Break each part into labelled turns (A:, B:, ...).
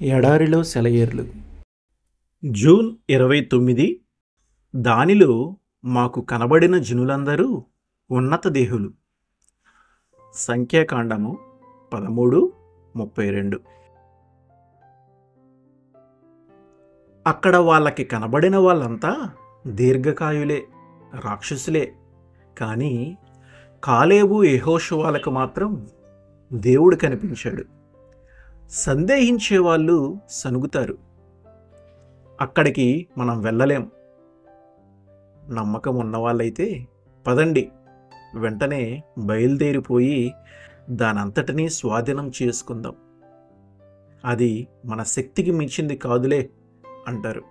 A: ఎడారిలో సెలయేర్లు. జూన్ 29. దానిలో మాకు కనబడిన జనులందరూ ఉన్నత దేహులు. సంఖ్యాకాండము 13:32. అక్కడ వాళ్ళకి కనబడిన వాళ్ళంతా దీర్ఘకాయులే, రాక్షసులే. కానీ కాలేబు యెహోషువలకు మాత్రం దేవుడు కనిపించాడు. సందేహించే వాళ్ళు సనుగుతారు. అక్కడికి మనం వెళ్ళలేం. నమ్మకం ఉన్నవాళ్ళైతే పదండి, వెంటనే బయలుదేరిపోయి దానంతటినీ స్వాధీనం చేసుకుందాం. అది మన శక్తికి మించింది కాదులే అంటారు.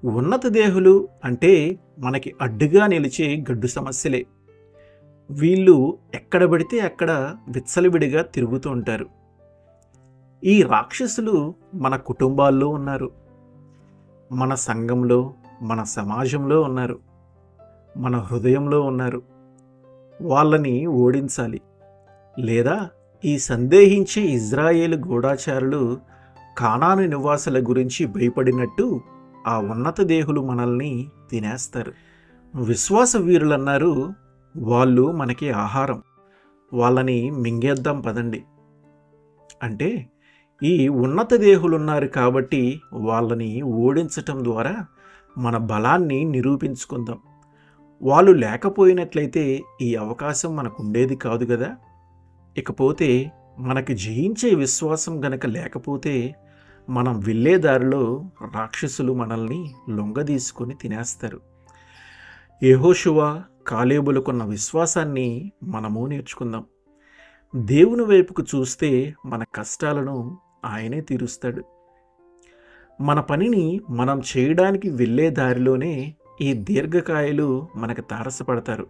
A: ఉన్నత దేహులు అంటే మనకి అడ్డుగా నిలిచే గడ్డు సమస్యలే. వీళ్ళు ఎక్కడ పడితే అక్కడ విచ్చలవిడిగా తిరుగుతూ ఉంటారు. ఈ రాక్షసులు మన కుటుంబాల్లో ఉన్నారు, మన సంఘంలో, మన సమాజంలో ఉన్నారు, మన హృదయంలో ఉన్నారు. వాళ్ళని ఓడించాలి. లేదా ఈ సందేహించే ఇజ్రాయేలు గూఢాచారులు కానాను నివాసుల గురించి భయపడినట్టు ఆ ఉన్నత దేహులు మనల్ని తినేస్తారు. విశ్వాస వీరులన్నారు, వాళ్ళు మనకి ఆహారం, వాళ్ళని మింగేద్దాం పదండి అంటే ఈ ఉన్నత దేహులున్నారు కాబట్టి వాళ్ళని ఓడించటం ద్వారా మన బలాన్ని నిరూపించుకుందాం. వాళ్ళు లేకపోయినట్లయితే ఈ అవకాశం మనకు ఉండేది కాదు కదా. ఇకపోతే మనకి జయించే విశ్వాసం గనక లేకపోతే మనం వెళ్ళే దారిలో రాక్షసులు మనల్ని లొంగదీసుకొని తినేస్తారు. యెహోషువ, కాలేబులకున్న విశ్వాసాన్ని మనము నేర్చుకుందాం. దేవుని వైపుకు చూస్తే మన కష్టాలను ఆయనే తీరుస్తాడు. మన పనిని మనం చేయడానికి వెళ్ళే దారిలోనే ఈ దీర్ఘకాయులు మనకు తారసపడతారు.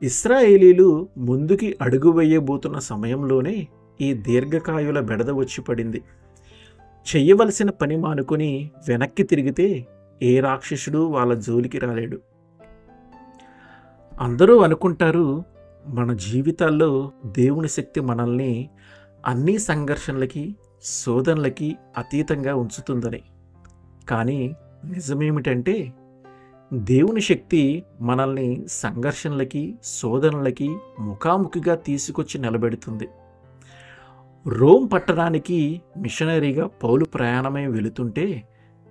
A: ఇశ్రాయేలీలు ముందుకి అడుగు వేయబోతున్న సమయంలోనే ఈ దీర్ఘకాయుల బెడద వచ్చి పడింది. చెయ్యవలసిన పని మానుకొని వెనక్కి తిరిగితే ఏ రాక్షసుడు వాళ్ళ జోలికి రాలేడు. అందరూ అనుకుంటారు మన జీవితాల్లో దేవుని శక్తి మనల్ని అన్ని సంఘర్షణలకి, శోధనలకి అతీతంగా ఉంచుతుందని. కానీ నిజమేమిటంటే దేవుని శక్తి మనల్ని సంఘర్షణలకి, శోధనలకి ముఖాముఖిగా తీసుకొచ్చి నిలబెడుతుంది. రోమ్ పట్టణానికి మిషనరీగా పౌలు ప్రయాణమై వెళుతుంటే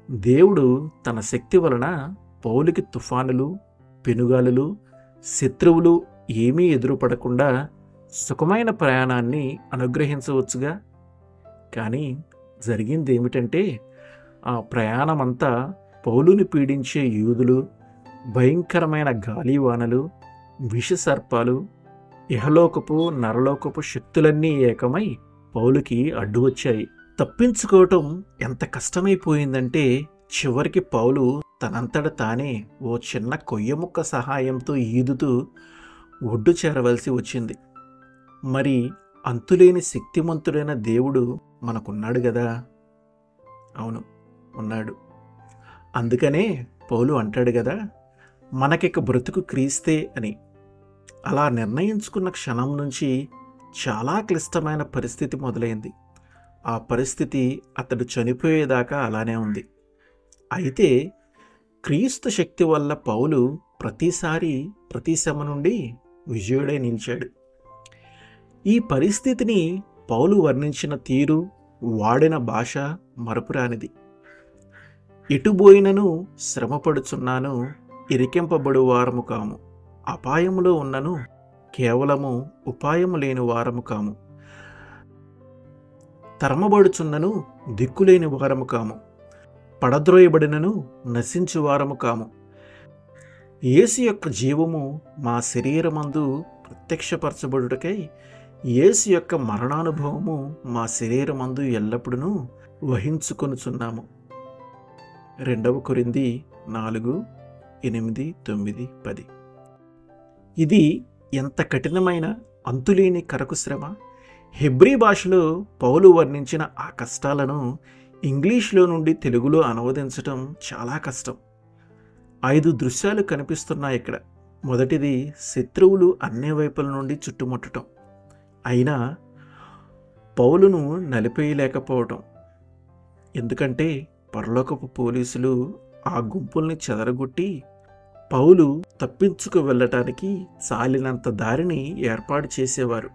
A: దేవుడు తన శక్తి వలన పౌలుకి తుఫానులు, పెనుగాలులు, శత్రువులు ఏమీ ఎదురుపడకుండా సుఖమైన ప్రయాణాన్ని అనుగ్రహించవచ్చుగా. కానీ జరిగింది ఏమిటంటే ఆ ప్రయాణమంతా పౌలుని పీడించే యూదులు, భయంకరమైన గాలివానలు, విషసర్పాలు, ఇహలోకపు నరలోకపు శక్తులన్నీ ఏకమై పౌలుకి అడ్డు వచ్చాయి. తప్పించుకోవటం ఎంత కష్టమైపోయిందంటే చివరికి పౌలు తనంతట తానే ఓ చిన్న కొయ్య ముక్క సహాయంతో ఈదుతూ ఒడ్డు చేరవలసి వచ్చింది. మరి అంతులేని శక్తిమంతుడైన దేవుడు మనకున్నాడు కదా. అవును, ఉన్నాడు. అందుకనే పౌలు అంటాడు కదా, మనకిక బ్రతుకు క్రీస్తే అని. అలా నిర్ణయించుకున్న క్షణం నుంచి చాలా క్లిష్టమైన పరిస్థితి మొదలైంది. ఆ పరిస్థితి అతడు చనిపోయేదాకా అలానే ఉంది. అయితే క్రీస్తు శక్తి వల్ల పౌలు ప్రతిసారి ప్రతి శ్రమ నుండి విజయుడై నిలిచాడు. ఈ పరిస్థితిని పౌలు వర్ణించిన తీరు, వాడిన భాష మరపురానిది. ఎటుబోయినను శ్రమపడుచున్నాను, ఇరికింపబడు వారము కాము, అపాయములో ఉన్నను కేవలము ఉపాయము లేని వారము కాము, తరమబడుచున్నను దిక్కులేని వారము కాము, పడద్రోయబడినను నశించు వారము కాము. యేసు యొక్క జీవము మా శరీరమందు ప్రత్యక్షపరచబడుటకై యేసు యొక్క మరణానుభవము మా శరీరమందు ఎల్లప్పుడూ వహించుకొనుచున్నాము. 2 కొరింథీ 4:8, 9, 10. ఇది ఎంత కఠినమైన అంతులేని కరకు శ్రమ. హెబ్రీ భాషలో పౌలు వర్ణించిన ఆ కష్టాలను ఇంగ్లీష్లో నుండి తెలుగులో అనువదించటం చాలా కష్టం. 5 దృశ్యాలు కనిపిస్తున్నాయి ఇక్కడ. మొదటిది శత్రువులు అన్ని వైపుల నుండి చుట్టుముట్టడం. అయినా పౌలును నలిపేయలేకపోవటం. ఎందుకంటే పరలోకపు పోలీసులు ఆ గుంపుల్ని చెదరగొట్టి పౌలు తప్పించుకు వెళ్ళటానికి చాలినంత దారిని ఏర్పాటు చేసేవారు.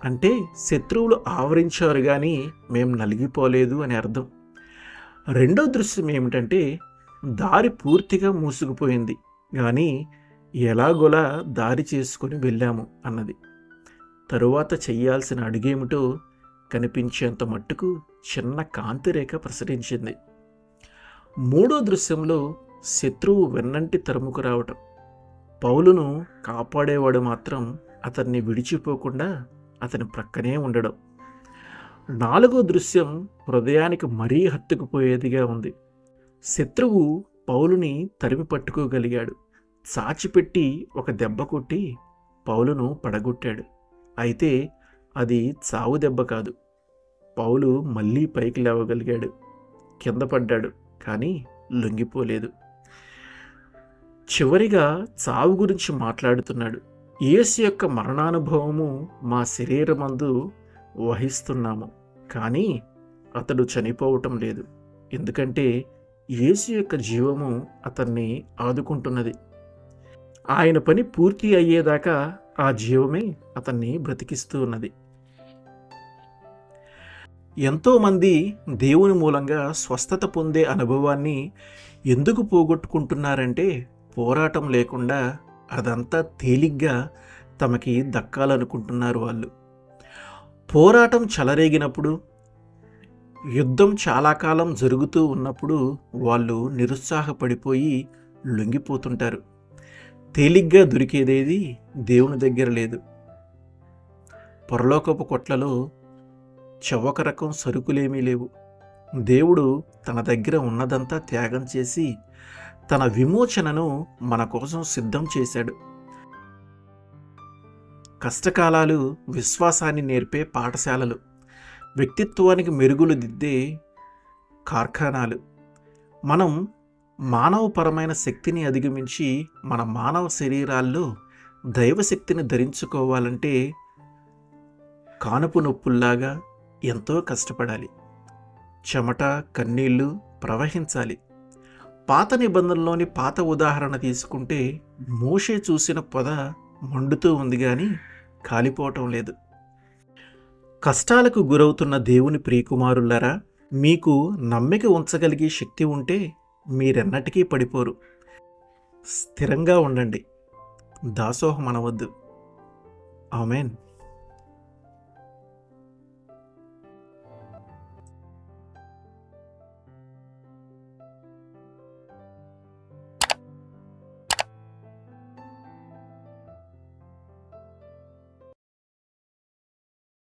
A: అంటే శత్రువులు ఆవరించారు కానీ మేము నలిగిపోలేదు అని అర్థం. రెండో దృశ్యం ఏమిటంటే దారి పూర్తిగా మూసుకుపోయింది కానీ ఎలాగోలా దారి చేసుకొని వెళ్ళాము అన్నది. తరువాత చెయ్యాల్సిన అడుగేమిటో కనిపించేంత మట్టుకు చిన్న కాంతిరేఖ ప్రసరించింది. మూడో దృశ్యంలో శత్రువు వెన్నంటి తరుముకు రావటం, పౌలును కాపాడేవాడు మాత్రం అతన్ని విడిచిపోకుండా అతని ప్రక్కనే ఉండడం. నాలుగో దృశ్యం హృదయానికి మరీ హత్తుకుపోయేదిగా ఉంది. శత్రువు పౌలుని తరిమి పట్టుకోగలిగాడు. చాచిపెట్టి ఒక దెబ్బ కొట్టి పౌలును పడగొట్టాడు. అయితే అది చావు దెబ్బ కాదు. పౌలు మళ్ళీ పైకి లేవగలిగాడు. కింద పడ్డాడు కానీ లొంగిపోలేదు. చివరిగా చావు గురించి మాట్లాడుతున్నాడు. యేసు యొక్క మరణానుభవము మా శరీరమందు వహిస్తున్నాము కానీ అతడు చనిపోవటం లేదు. ఎందుకంటే యేసు యొక్క జీవము అతన్ని ఆదుకుంటున్నది. ఆయన పని పూర్తి అయ్యేదాకా ఆ జీవమే అతన్ని బ్రతికిస్తూ ఉన్నది. ఎంతోమంది దేవుని మూలంగా స్వస్థత పొందే అనుభవాన్ని ఎందుకు పోగొట్టుకుంటున్నారంటే పోరాటం లేకుండా అదంతా తేలిగ్గా తమకి దక్కాలనుకుంటున్నారు వాళ్ళు. పోరాటం చెలరేగినప్పుడు, యుద్ధం చాలా కాలం జరుగుతూ ఉన్నప్పుడు వాళ్ళు నిరుత్సాహపడిపోయి లొంగిపోతుంటారు. తేలిగ్గా దొరికేదేది దేవుని దగ్గర లేదు. పరలోకపు కొట్లలో చవక రకం సరుకులేమీ లేవు. దేవుడు తన దగ్గర ఉన్నదంతా త్యాగం చేసి తన విమోచనను మన కోసం సిద్ధం చేశాడు. కష్టకాలాలు విశ్వాసాన్ని నేర్పే పాఠశాలలు, వ్యక్తిత్వానికి మెరుగులు దిద్దే కార్ఖానాలు. మనం మానవపరమైన శక్తిని అధిగమించి మన మానవ శరీరాల్లో దైవశక్తిని ధరించుకోవాలంటే కానుపు నొప్పుల్లాగా ఎంతో కష్టపడాలి. చెమట, కన్నీళ్లు ప్రవహించాలి. పాత నిబంధనలోని పాత ఉదాహరణ తీసుకుంటే మోషే చూసిన పొద మండుతూ ఉంది కానీ కాలిపోవటం లేదు. కష్టాలకు గురవుతున్న దేవుని ప్రియకుమారులారా, మీకు నమ్మిక ఉంచగలిగే శక్తి ఉంటే మీరెన్నటికీ పడిపోరు. స్థిరంగా ఉండండి. దాసోహం అనవద్దు. ఆమేన్.